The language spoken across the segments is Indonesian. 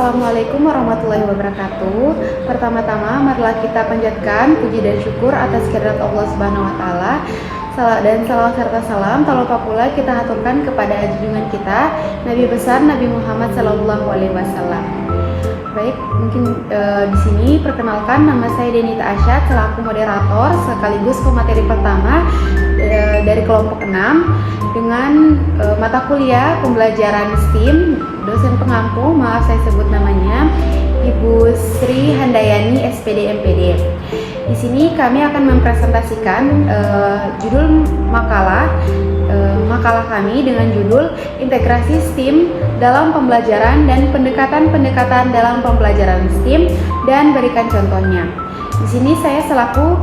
Assalamualaikum warahmatullahi wabarakatuh. Pertama-tama, marilah kita panjatkan puji dan syukur atas kehadirat Allah Subhanahu wa Ta'ala. Dan salawat serta salam tak lupa pula kita haturkan kepada junjungan kita, Nabi besar Nabi Muhammad SAW. Baik, mungkin di sini perkenalkan, nama saya Denita Asyad selaku moderator sekaligus pemateri pertama dari kelompok 6 dengan mata kuliah pembelajaran STEAM. Dosen pengampu, maaf saya sebut namanya, Ibu Sri Handayani SPD MPD. Di sini kami akan mempresentasikan judul makalah kami dengan judul Integrasi STEAM dalam Pembelajaran dan Pendekatan-pendekatan dalam Pembelajaran STEAM dan berikan contohnya. Di sini saya selaku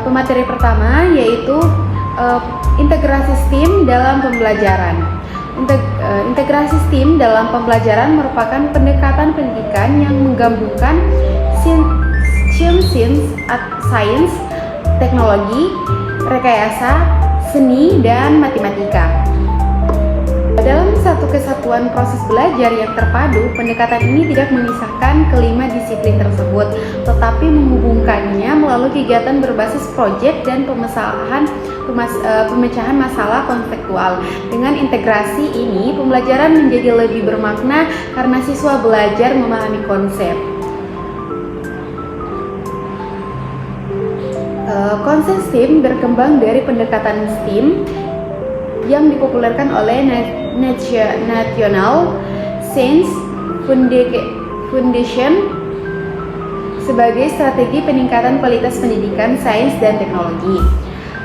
pemateri pertama, yaitu integrasi STEAM dalam pembelajaran. Integrasi STEAM dalam pembelajaran merupakan pendekatan pendidikan yang menggabungkan sains, teknologi, rekayasa, seni, dan matematika. Dalam satu kesatuan proses belajar yang terpadu, pendekatan ini tidak memisahkan kelima disiplin tersebut, tetapi menghubungkannya melalui kegiatan berbasis proyek dan pemecahan masalah konseptual. Dengan integrasi ini, pembelajaran menjadi lebih bermakna karena siswa belajar memahami konsep. Konsep STEAM berkembang dari pendekatan STEAM yang dipopulerkan oleh National Science Foundation sebagai strategi peningkatan kualitas pendidikan sains dan teknologi.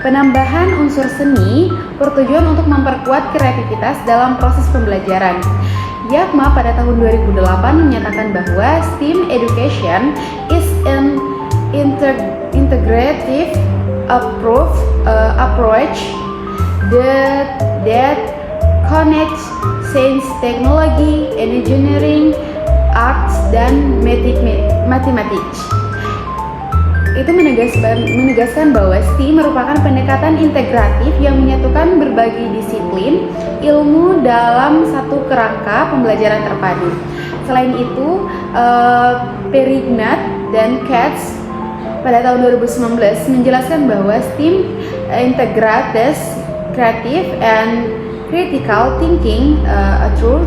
Penambahan unsur seni bertujuan untuk memperkuat kreativitas dalam proses pembelajaran. YAKMA pada tahun 2008 menyatakan bahwa STEAM education is an integrative approach that connects science, technology, engineering, arts, dan mathematics. Itu menegaskan bahwa STEAM merupakan pendekatan integratif yang menyatukan berbagai disiplin ilmu dalam satu kerangka pembelajaran terpadu. Selain itu, Perignat dan Katz pada tahun 2019 menjelaskan bahwa STEAM integrates creative and critical thinking through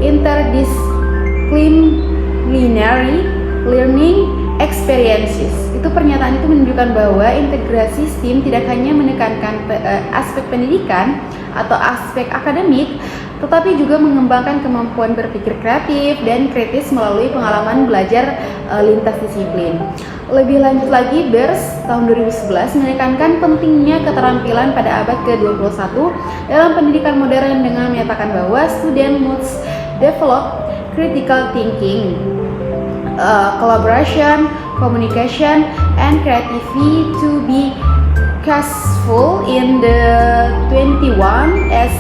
interdisciplinary learning experiences. Pernyataan itu menunjukkan bahwa integrasi STEAM tidak hanya menekankan aspek pendidikan atau aspek akademik, tetapi juga mengembangkan kemampuan berpikir kreatif dan kritis melalui pengalaman belajar lintas disiplin. Lebih lanjut lagi, Beers tahun 2011 menekankan pentingnya keterampilan pada abad ke-21 dalam pendidikan modern dengan menyatakan bahwa student must develop critical thinking, collaboration, communication, and creativity to be successful in the 21st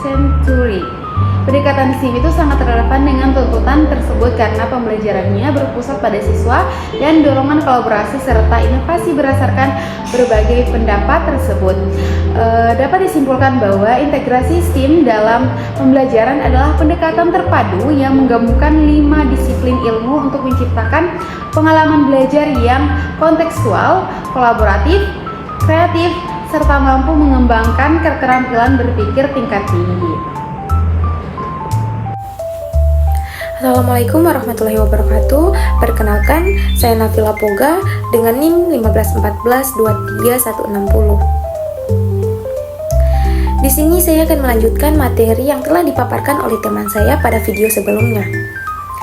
century. Pendekatan STEAM itu sangat relevan dengan tuntutan tersebut karena pembelajarannya berpusat pada siswa dan dorongan kolaborasi serta inovasi berdasarkan berbagai pendapat tersebut. Dapat disimpulkan bahwa integrasi STEAM dalam pembelajaran adalah pendekatan terpadu yang menggabungkan 5 disiplin ilmu untuk menciptakan pengalaman belajar yang kontekstual, kolaboratif, kreatif, serta mampu mengembangkan keterampilan berpikir tingkat tinggi. Assalamualaikum warahmatullahi wabarakatuh. Perkenalkan, saya Nafila Poga dengan NIM 151423160. Di sini saya akan melanjutkan materi yang telah dipaparkan oleh teman saya pada video sebelumnya.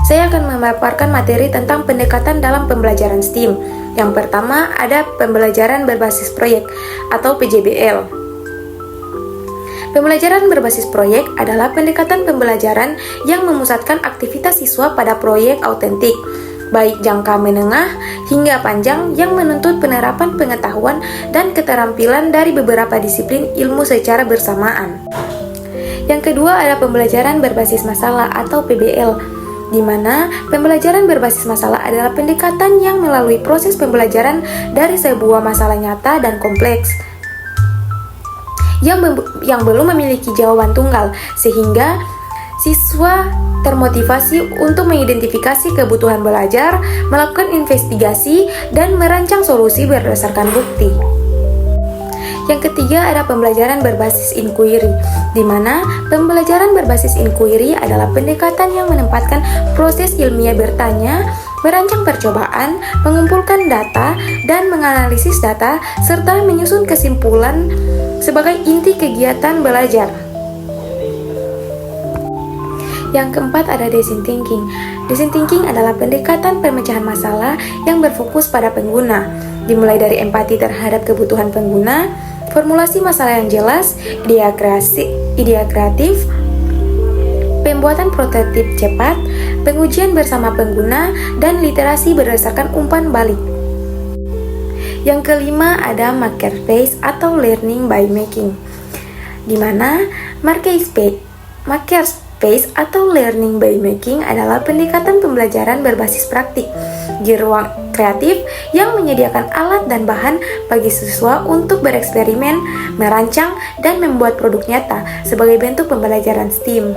Saya akan memaparkan materi tentang pendekatan dalam pembelajaran STEAM. Yang pertama ada pembelajaran berbasis proyek atau PJBL. Pembelajaran berbasis proyek adalah pendekatan pembelajaran yang memusatkan aktivitas siswa pada proyek autentik, baik jangka menengah hingga panjang yang menuntut penerapan pengetahuan dan keterampilan dari beberapa disiplin ilmu secara bersamaan. Yang kedua ada pembelajaran berbasis masalah atau PBL, di mana pembelajaran berbasis masalah adalah pendekatan yang melalui proses pembelajaran dari sebuah masalah nyata dan kompleks. yang belum memiliki jawaban tunggal, sehingga siswa termotivasi untuk mengidentifikasi kebutuhan belajar, melakukan investigasi, dan merancang solusi berdasarkan bukti. Yang ketiga ada pembelajaran berbasis inquiry, di mana pembelajaran berbasis inquiry adalah pendekatan yang menempatkan proses ilmiah bertanya, merancang percobaan, mengumpulkan data, dan menganalisis data, serta menyusun kesimpulan sebagai inti kegiatan belajar. Yang keempat ada design thinking. Design thinking adalah pendekatan pemecahan masalah yang berfokus pada pengguna, dimulai dari empati terhadap kebutuhan pengguna, formulasi masalah yang jelas, ide kreatif, pembuatan prototip cepat, pengujian bersama pengguna, dan literasi berdasarkan umpan balik. Yang kelima ada makerspace atau learning by making, di mana makerspace atau learning by making adalah pendekatan pembelajaran berbasis praktik di ruang kreatif yang menyediakan alat dan bahan bagi siswa untuk bereksperimen, merancang, dan membuat produk nyata sebagai bentuk pembelajaran STEAM.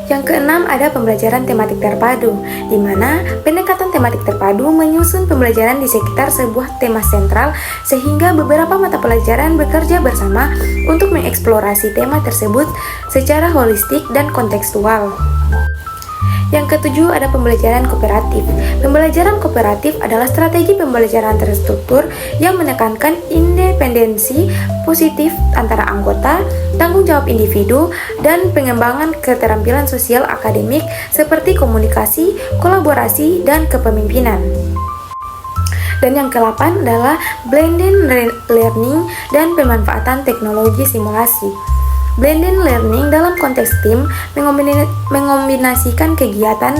Yang keenam ada pembelajaran tematik terpadu, di mana pendekatan tematik terpadu menyusun pembelajaran di sekitar sebuah tema sentral sehingga beberapa mata pelajaran bekerja bersama untuk mengeksplorasi tema tersebut secara holistik dan kontekstual. Yang ketujuh ada pembelajaran kooperatif. Pembelajaran kooperatif adalah strategi pembelajaran terstruktur yang menekankan independensi positif antara anggota, tanggung jawab individu, dan pengembangan keterampilan sosial akademik seperti komunikasi, kolaborasi, dan kepemimpinan. Dan yang ke-8 adalah blended learning dan pemanfaatan teknologi simulasi. Blended learning dalam konteks STEAM mengombinasikan kegiatan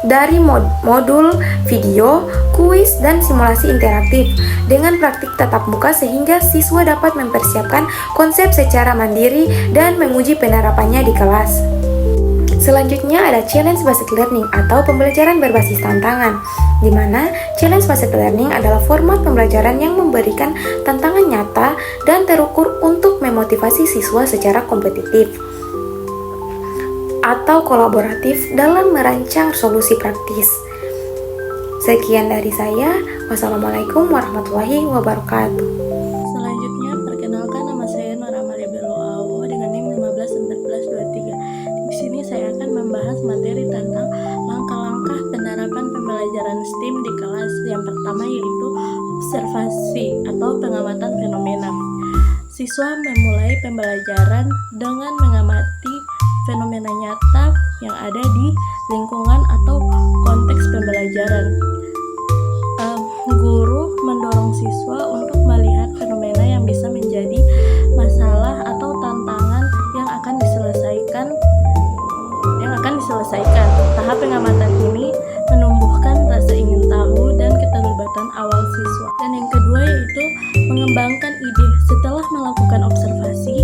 dari modul, video, kuis, dan simulasi interaktif dengan praktik tatap muka sehingga siswa dapat mempersiapkan konsep secara mandiri dan menguji penerapannya di kelas. Selanjutnya ada challenge-based learning atau pembelajaran berbasis tantangan, di mana challenge-based learning adalah format pembelajaran yang memberikan tantangan nyata dan terukur untuk memotivasi siswa secara kompetitif atau kolaboratif dalam merancang solusi praktis. Sekian dari saya. Wassalamualaikum warahmatullahi wabarakatuh. Selanjutnya, perkenalkan nama saya Nora Maria Beloawo dengan NIM 151423. Di sini saya akan membahas materi tentang langkah-langkah penerapan pembelajaran STEAM di kelas. Yang pertama yaitu observasi atau pengamatan fenomena. Siswa memulai pembelajaran dengan mengamati fenomena nyata yang ada di lingkungan atau konteks pembelajaran. Guru mendorong siswa untuk melihat fenomena yang bisa menjadi masalah atau tantangan yang akan diselesaikan. Tahap pengamatan ini menumbuhkan rasa ingin tahu dan keterlibatan awal siswa. Dan yang kedua yaitu mengembangkan ide. Setelah melakukan observasi,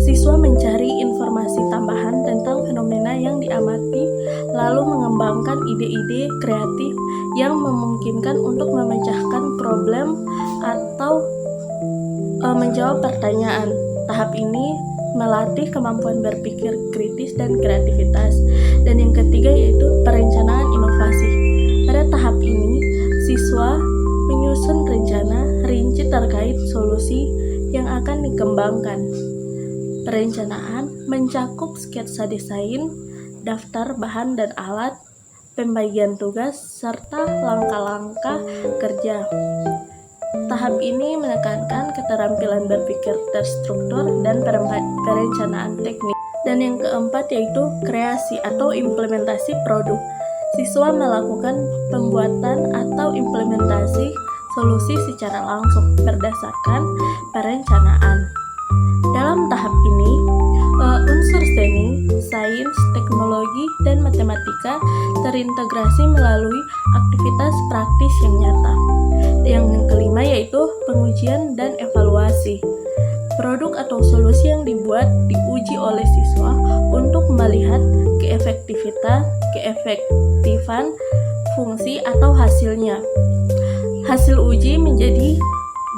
siswa mencari informasi tambahan tentang fenomena yang diamati, lalu mengembangkan ide-ide kreatif yang memungkinkan untuk memecahkan problem atau menjawab pertanyaan. Tahap ini melatih kemampuan berpikir kritis dan kreativitas. Dan yang ketiga yaitu perencanaan inovasi. Pada tahap ini, siswa menyusun rencana rinci terkait solusi yang akan dikembangkan. Perencanaan mencakup sketsa desain, daftar bahan dan alat, pembagian tugas, serta langkah-langkah kerja. Tahap ini menekankan keterampilan berpikir terstruktur dan perencanaan teknik. Dan yang keempat yaitu kreasi atau implementasi produk. Siswa melakukan pembuatan atau implementasi solusi secara langsung berdasarkan perencanaan. Dalam tahap ini, unsur seni, sains, teknologi, dan matematika terintegrasi melalui aktivitas praktis yang nyata. Yang kelima yaitu pengujian dan evaluasi. Produk atau solusi yang dibuat diuji oleh siswa untuk melihat keefektifan fungsi atau hasilnya. Hasil uji menjadi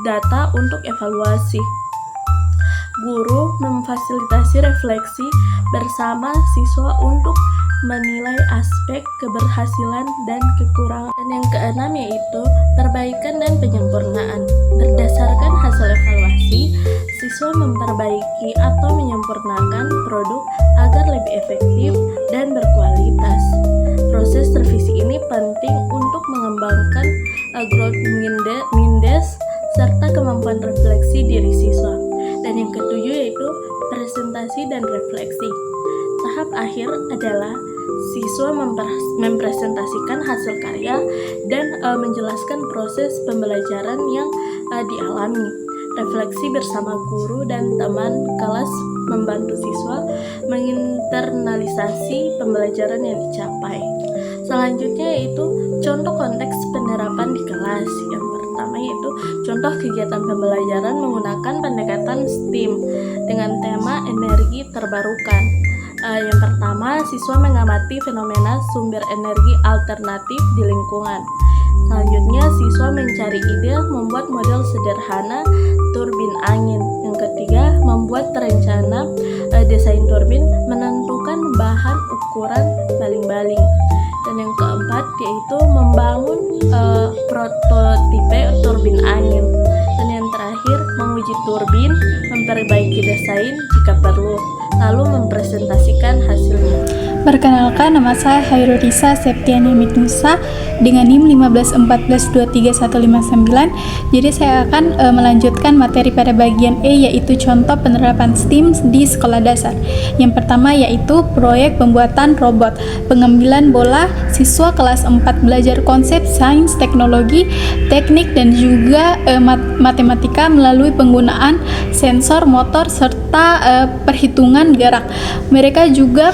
data untuk evaluasi. Guru memfasilitasi refleksi bersama siswa untuk menilai aspek keberhasilan dan kekurangan. Dan yang keenam yaitu perbaikan dan penyempurnaan. Berdasarkan hasil evaluasi, siswa memperbaiki atau menyempurnakan produk agar lebih efektif dan berkualitas. Proses revisi ini penting untuk mengembangkan growth mindes serta kemampuan refleksi diri siswa. Dan yang ketujuh yaitu presentasi dan refleksi. Tahap akhir adalah siswa mempresentasikan hasil karya dan menjelaskan proses pembelajaran yang dialami. Refleksi bersama guru dan teman kelas membantu siswa menginternalisasi pembelajaran yang dicapai. Selanjutnya yaitu contoh konteks penerapan di kelas. Yang pertama yaitu contoh kegiatan pembelajaran menggunakan pendekatan STEAM dengan tema energi terbarukan. Yang pertama, siswa mengamati fenomena sumber energi alternatif di lingkungan. Selanjutnya, siswa mencari ide membuat model sederhana turbin angin. Yang ketiga, membuat rencana desain turbin, menentukan bahan ukuran baling-baling. Dan yang keempat yaitu membangun prototipe turbin angin. Dan yang terakhir, menguji turbin, memperbaiki desain jika perlu, lalu mempresentasikan hasilnya. Perkenalkan, nama saya Hairunisa Septiani Mitnusa dengan NIM 151423159. Jadi saya akan melanjutkan materi pada bagian E, yaitu contoh penerapan STEAM di sekolah dasar. Yang pertama yaitu proyek pembuatan robot. Pengambilan bola, siswa kelas 4 belajar konsep sains, teknologi, teknik dan juga matematika melalui penggunaan sensor, motor serta perhitungan gerak. Mereka juga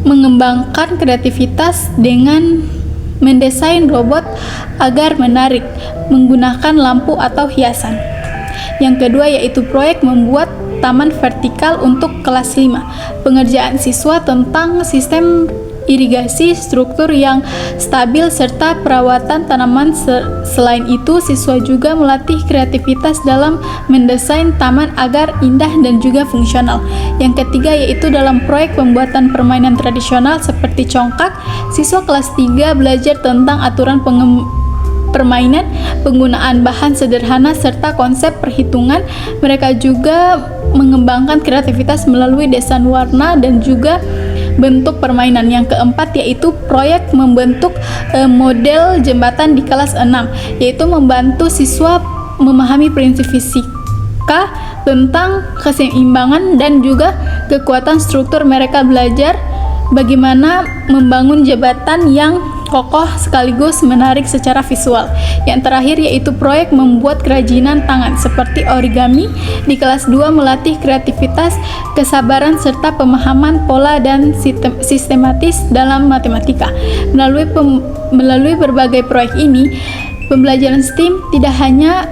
mengembangkan kreativitas dengan mendesain robot agar menarik menggunakan lampu atau hiasan. Yang kedua yaitu proyek membuat taman vertikal untuk kelas 5. Pengerjaan siswa tentang sistem irigasi, struktur yang stabil serta perawatan tanaman. Selain itu, siswa juga melatih kreativitas dalam mendesain taman agar indah dan juga fungsional. Yang ketiga yaitu dalam proyek pembuatan permainan tradisional seperti congkak, siswa kelas 3 belajar tentang aturan permainan, penggunaan bahan sederhana serta konsep perhitungan. Mereka juga mengembangkan kreativitas melalui desain warna dan juga bentuk permainan. Yang keempat yaitu proyek membentuk model jembatan di kelas 6, yaitu membantu siswa memahami prinsip fisika tentang keseimbangan dan juga kekuatan struktur. Mereka belajar bagaimana membangun jembatan yang kokoh sekaligus menarik secara visual. Yang terakhir yaitu proyek membuat kerajinan tangan seperti origami. Di kelas 2 melatih kreativitas, kesabaran serta pemahaman pola dan sistematis dalam matematika. Melalui berbagai proyek ini, pembelajaran STEAM tidak hanya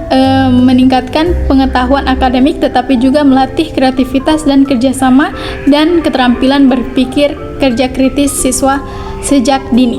meningkatkan pengetahuan akademik, tetapi juga melatih kreativitas dan kerjasama dan keterampilan berpikir kerja kritis siswa sejak dini.